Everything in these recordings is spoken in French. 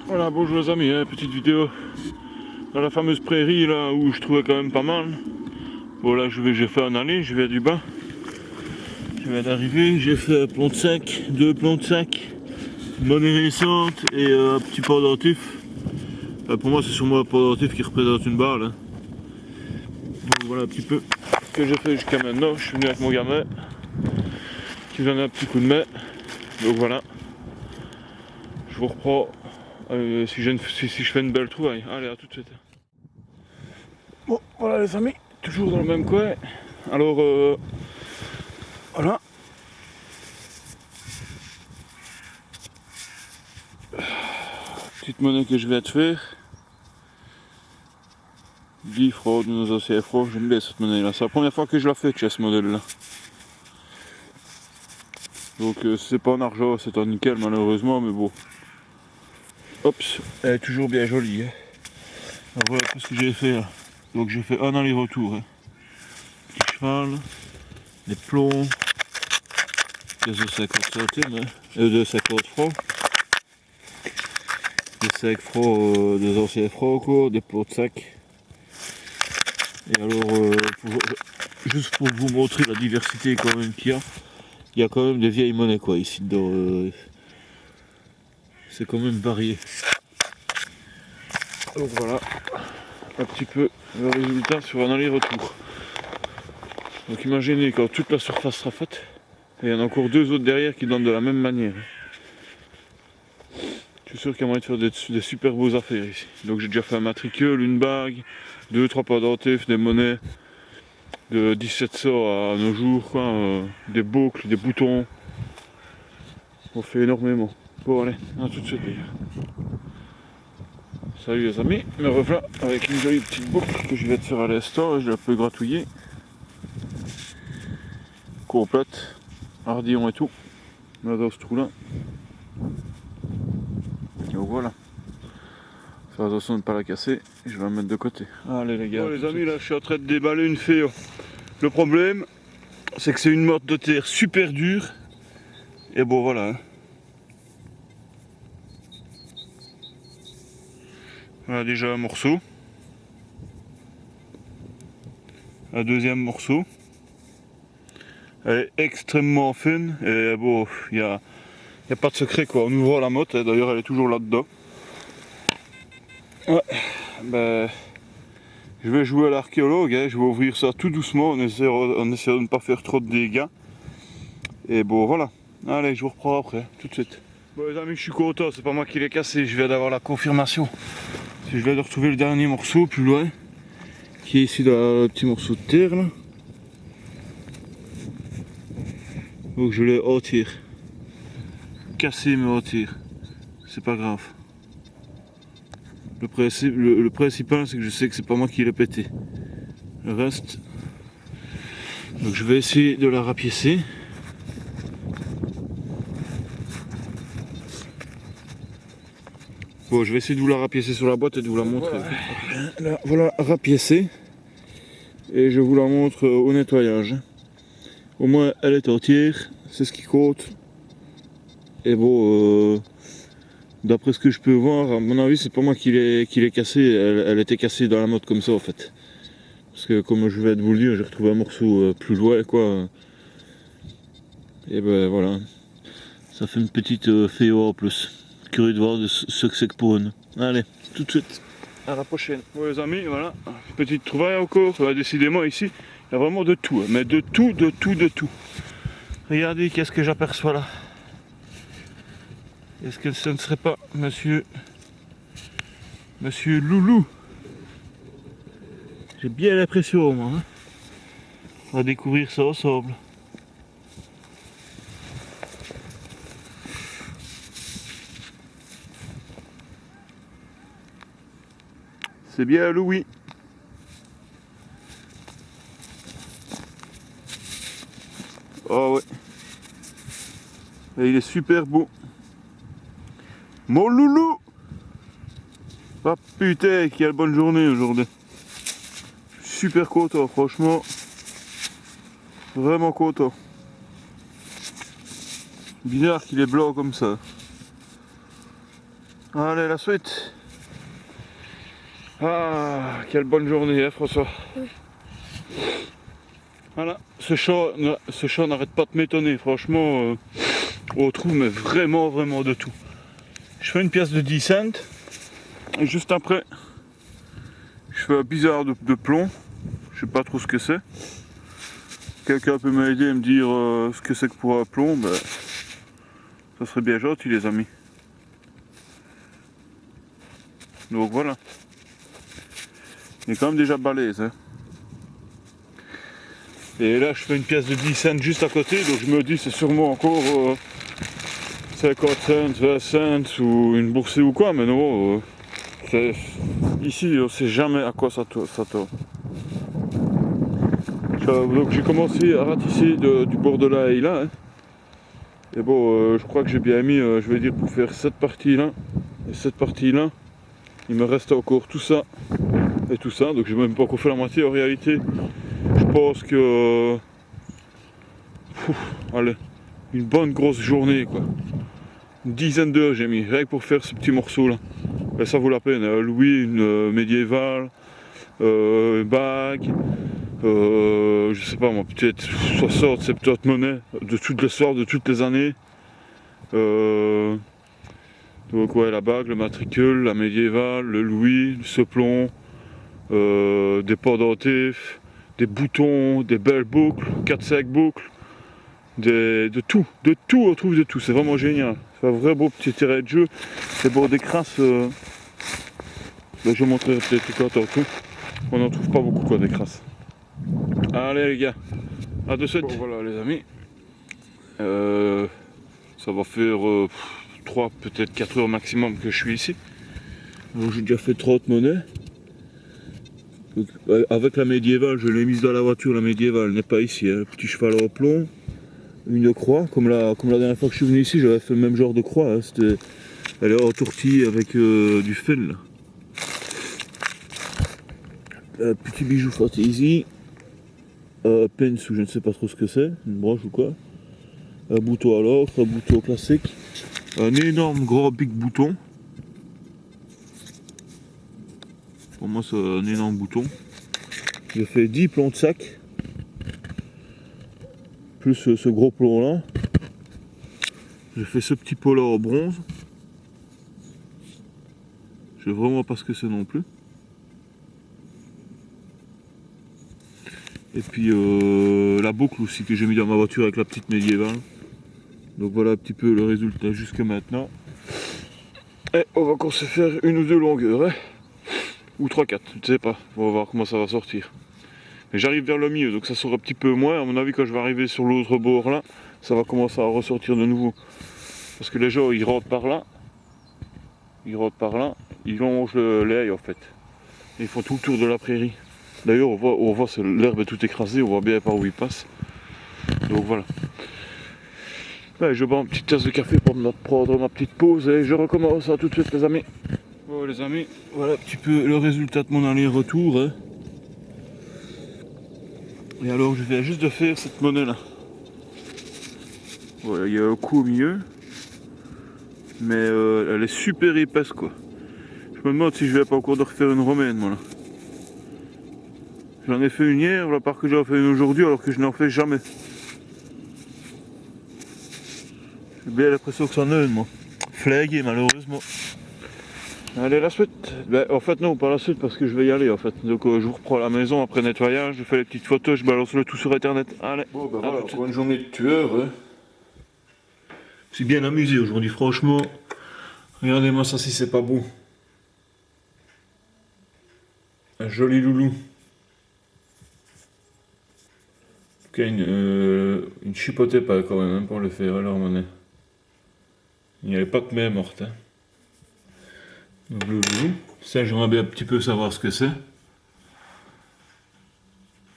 Voilà, bonjour les amis, hein, petite vidéo dans la fameuse prairie là où je trouvais quand même pas mal. Bon là j'ai fait un aller, je viens du bas. Je viens d'arriver, j'ai fait un plomb de sac, deux plombs de sac, monnaie récente et un petit pendentif. Pour moi c'est sûrement un pendentif qui représente une balle. Hein. Donc voilà un petit peu ce que j'ai fait jusqu'à maintenant. Je suis venu avec mon gamin qui donne un petit coup de main. Donc voilà. Je vous reprends si je fais une belle trouvaille. Allez, à tout de suite. Bon, voilà les amis, toujours dans le même coin. Alors, voilà. Petite monnaie que je vais te faire. 10 francs de nos anciens francs. J'aime bien cette monnaie là. C'est la première fois que je la fais chez ce modèle là. Donc c'est pas en argent, c'est en nickel malheureusement, mais bon. Hop, elle est toujours bien jolie. Hein. Alors voilà tout ce que j'ai fait là. Donc j'ai fait un aller-retour. Hein. Petit cheval, les plombs, des 50 centimes, hein. De 50 francs. Des 5 francs, des anciens francs quoi, des plombs de sac. Et alors, juste pour vous montrer la diversité quand même qu'il y a, il y a quand même des vieilles monnaies quoi ici dedans. C'est quand même varié. Donc voilà, un petit peu le résultat sur un aller-retour. Donc imaginez quand toute la surface sera faite, et il y en a encore deux autres derrière qui donnent de la même manière. Je suis sûr qu'il y a moyen de faire des super beaux affaires ici. Donc j'ai déjà fait un matricule, une bague, 2-3 pendentifs, des monnaies de 1700 à nos jours, quoi, des boucles, des boutons. On fait énormément. Bon allez, à tout de suite d'ailleurs. Salut les amis, me revoilà avec une jolie petite boucle que je vais te faire à l'instant, je la peux gratouiller. Complète, ardillon et tout, là dans ce trou là. Et voilà. Faire attention de ne pas la casser, et je vais la mettre de côté. Allez les gars. Bon les amis, là je suis en train de déballer une fée. Le problème, c'est que c'est une morte de terre super dure. Et bon voilà. Hein. Voilà déjà un morceau. Un deuxième morceau. Elle est extrêmement fine et bon, il n'y a pas de secret quoi. On ouvre la motte, d'ailleurs elle est toujours là-dedans. Ouais, ben, je vais jouer à l'archéologue, hein. Je vais ouvrir ça tout doucement en essayant de ne pas faire trop de dégâts. Et bon voilà, allez je vous reprends après, tout de suite. Bon les amis, je suis content, c'est pas moi qui l'ai cassé, je viens d'avoir la confirmation. Je viens de retrouver le dernier morceau plus loin, qui est ici dans le petit morceau de terre là. Donc je l'ai entier. Cassé mais entier. C'est pas grave. Le principal c'est que je sais que c'est pas moi qui l'ai pété. Le reste. Donc je vais essayer de la rapiécer. Bon, je vais essayer de vous la rapiécer sur la boîte et de vous la montrer. Voilà rapiécée. Et je vous la montre au nettoyage. Au moins elle est entière, c'est ce qui compte. Et bon, d'après ce que je peux voir, à mon avis c'est pas moi qui l'ai cassée, elle était cassée dans la motte comme ça en fait. Parce que comme je vais vous le dire, j'ai retrouvé un morceau plus loin quoi. Et ben voilà, ça fait une petite fée en plus. Curieux de voir ce que c'est que pour une. Allez, tout de suite, à la prochaine. Bon les amis, voilà, petite trouvaille encore, décidément ici, il y a vraiment de tout, mais de tout, de tout, de tout. Regardez qu'est-ce que j'aperçois là. Est-ce que ce ne serait pas monsieur Loulou? J'ai bien l'impression moi. Hein. On va découvrir ça ensemble. C'est bien Louis. Oh ouais. Et il est super beau. Mon loulou. Ah putain, quelle bonne journée aujourd'hui. Super content, franchement. Vraiment content. Bizarre qu'il est blanc comme ça. Allez, la suite. Ah, quelle bonne journée, hein, François. Voilà, ce chat n'arrête pas de m'étonner, franchement, on trouve mais vraiment de tout. Je fais une pièce de 10 cents, et juste après, je fais un bizarre de plomb, je sais pas trop ce que c'est. Quelqu'un peut m'aider et me dire ce que c'est que pour un plomb, ben, ça serait bien gentil les amis. Donc voilà. Il est quand même déjà balèze. Hein. Et là je fais une pièce de 10 cents juste à côté, donc je me dis c'est sûrement encore 50 cents, 20 cents ou une boursée ou quoi, mais non. Ici on sait jamais à quoi ça tord. Donc j'ai commencé à ratisser du bord de la haie là. Hein. Et bon, je crois que j'ai bien mis, je vais dire pour faire cette partie là et cette partie là. Il me reste encore tout ça et tout ça, donc j'ai même pas encore fait la moitié. En réalité, je pense que allez, une bonne grosse journée quoi. Une dizaine d'heures j'ai mis rien que pour faire ce petit morceau là. Et ça vaut la peine. Louis, une médiévale, bague, je sais pas moi, peut-être 60, 70 monnaies de toutes les sortes, de toutes les années. Donc ouais, la bague, le matricule, la médiévale, le louis, le seplon, des pendentifs, des boutons, des belles boucles, 4-5 boucles, de tout, on trouve de tout, c'est vraiment génial. C'est un vrai beau petit terrain de jeu. C'est bon, des crasses, ben, je vous montrerai peut-être tout à tantôt. On n'en trouve pas beaucoup quoi, des crasses. Allez les gars, à de suite. Bon voilà les amis, ça va faire 3, peut-être 4 heures maximum que je suis ici. J'ai déjà fait 30 monnaies. Donc, avec la médiévale, je l'ai mise dans la voiture, la médiévale n'est pas ici. Hein. Petit cheval en plomb, une croix, comme la dernière fois que je suis venu ici, j'avais fait le même genre de croix. Hein. Elle est entourtie avec du fil. Petit bijou Fantasy, pence ou je ne sais pas trop ce que c'est, une broche ou quoi. Un bouton à l'encre, un bouton classique, un énorme gros big bouton. Pour moi c'est un énorme bouton. J'ai fait 10 plombs de sac, plus ce gros plomb là. J'ai fait ce petit pot là en bronze. Je sais vraiment pas ce que c'est non plus. Et puis la boucle aussi que j'ai mis dans ma voiture avec la petite médiévale. Donc voilà un petit peu le résultat jusque maintenant. Et on va encore se faire une ou deux longueurs. Hein, ou 3-4, je ne sais pas. On va voir comment ça va sortir. Mais j'arrive vers le milieu, donc ça sort un petit peu moins. À mon avis, quand je vais arriver sur l'autre bord là, ça va commencer à ressortir de nouveau. Parce que les gens, ils rentrent par là. Ils longent l'ail en fait. Et ils font tout le tour de la prairie. D'ailleurs, on voit l'herbe est toute écrasée, on voit bien par où ils passent. Donc voilà. Ouais, je bois une petite tasse de café pour me prendre ma petite pause et je recommence à tout de suite les amis. Bon les amis, voilà un petit peu le résultat de mon aller-retour. Hein. Et alors je viens juste de faire cette monnaie là. Voilà, il y a un coup au milieu. Mais elle est super épaisse quoi. Je me demande si je vais pas encore de refaire une romaine moi là. J'en ai fait une hier, voilà part que j'en fais une aujourd'hui alors que je n'en fais jamais. J'ai bien l'impression que c'en est une moi. Flagué malheureusement. Allez la suite. Ben, en fait non, pas la suite parce que je vais y aller en fait. Donc je vous reprends à la maison après nettoyage, je fais les petites photos, je balance le tout sur internet. Allez. Bon ben voilà, pour une journée de tueur. Hein. Je suis bien amusé aujourd'hui franchement. Regardez-moi ça si c'est pas beau. Un joli loulou. En tout cas une chipotée pas quand même hein, pour le faire alors monnaie. Il n'y avait pas que mes morte. Hein. Donc le loulou. Ça j'aimerais bien un petit peu savoir ce que c'est.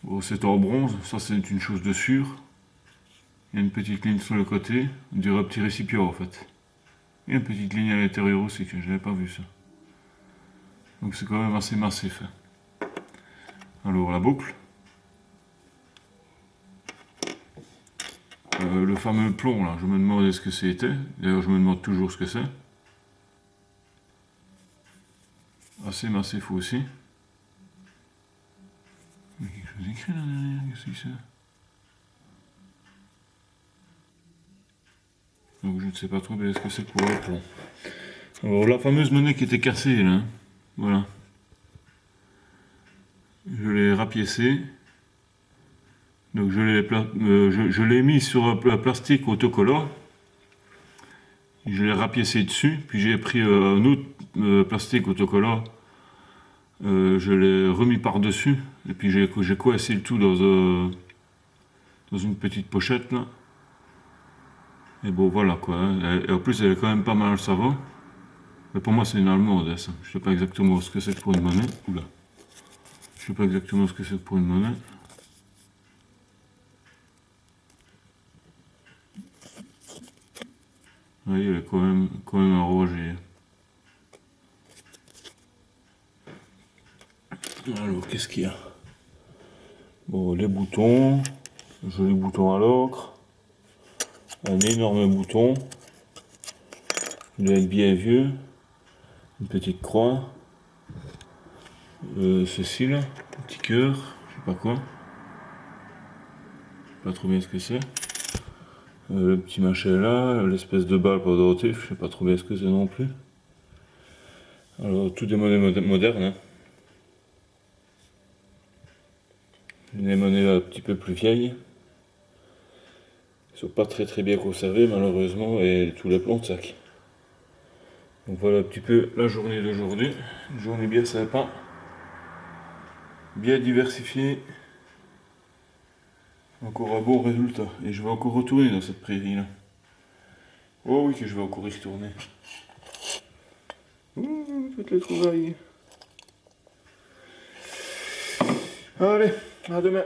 Bon, c'est en bronze, ça c'est une chose de sûre. Il y a une petite ligne sur le côté, on dirait un petit récipient en fait. Et une petite ligne à l'intérieur aussi que je n'avais pas vu ça. Donc c'est quand même assez massif. Hein. Alors la boucle. Le fameux plomb là, je me demandais ce que c'était. D'ailleurs je me demande toujours ce que c'est. assez massif aussi. Il y a quelque chose écrit là derrière, qu'est-ce que c'est? Donc je ne sais pas trop bien ce que c'est pour le plomb. Alors la fameuse monnaie qui était cassée là, voilà. Je l'ai rapiécée. Donc je l'ai mis sur un plastique autocollant. Je l'ai rapiécé dessus, puis j'ai pris un autre plastique autocollant. Je l'ai remis par-dessus, et puis j'ai coincé le tout dans une petite pochette là. Et bon voilà quoi. Hein. Et en plus elle est quand même pas mal savon. Mais pour moi c'est une allemande ça. Je sais pas exactement ce que c'est pour une monnaie. Oula. Je sais pas exactement ce que c'est pour une monnaie. Oui, elle est quand même enragée. Alors, qu'est-ce qu'il y a? Bon, les boutons, joli bouton à l'ocre, un énorme bouton, il doit être bien vieux, une petite croix, ceci là, un petit cœur, je sais pas quoi, je sais pas trop bien ce que c'est. Le petit machin là, l'espèce de balle pendentif, je sais pas trop bien ce que c'est non plus. Alors, tout des monnaies modernes. Hein. Des monnaies un petit peu plus vieilles. Ils sont pas très bien conservés malheureusement et tous les plombs de sac. Donc voilà un petit peu la journée d'aujourd'hui. Une journée bien sympa. Bien diversifiée. Encore un bon résultat. Et je vais encore retourner dans cette prairie là. Oh oui que je vais encore y retourner. Ouh, toutes les trouvailles. Allez, à demain.